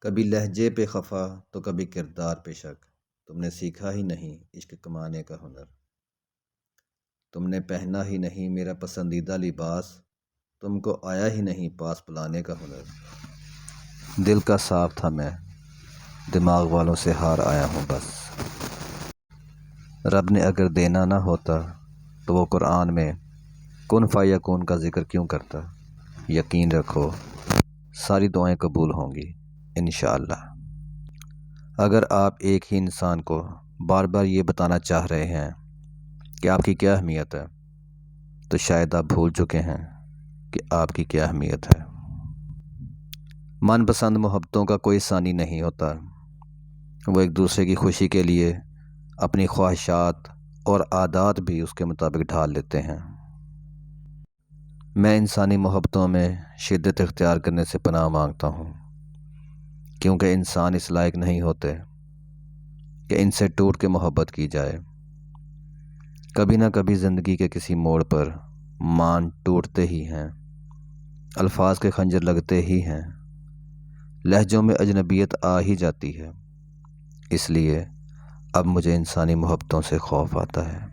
کبھی لہجے پہ خفا تو کبھی کردار پہ شک، تم نے سیکھا ہی نہیں عشق کمانے کا ہنر، تم نے پہنا ہی نہیں میرا پسندیدہ لباس، تم کو آیا ہی نہیں پاس بلانے کا ہنر۔ دل کا صاف تھا میں، دماغ والوں سے ہار آیا ہوں بس۔ رب نے اگر دینا نہ ہوتا تو وہ قرآن میں کن فیکون کا ذکر کیوں کرتا؟ یقین رکھو ساری دعائیں قبول ہوں گی انشاءاللہ۔ اگر آپ ایک ہی انسان کو بار بار یہ بتانا چاہ رہے ہیں کہ آپ کی کیا اہمیت ہے، تو شاید آپ بھول چکے ہیں کہ آپ کی کیا اہمیت ہے۔ من پسند محبتوں کا کوئی ثانی نہیں ہوتا، وہ ایک دوسرے کی خوشی کے لیے اپنی خواہشات اور عادات بھی اس کے مطابق ڈھال لیتے ہیں۔ میں انسانی محبتوں میں شدت اختیار کرنے سے پناہ مانگتا ہوں، کیونکہ انسان اس لائق نہیں ہوتے کہ ان سے ٹوٹ کے محبت کی جائے۔ کبھی نہ کبھی زندگی کے کسی موڑ پر مان ٹوٹتے ہی ہیں، الفاظ کے خنجر لگتے ہی ہیں، لہجوں میں اجنبیت آ ہی جاتی ہے۔ اس لیے اب مجھے انسانی محبتوں سے خوف آتا ہے۔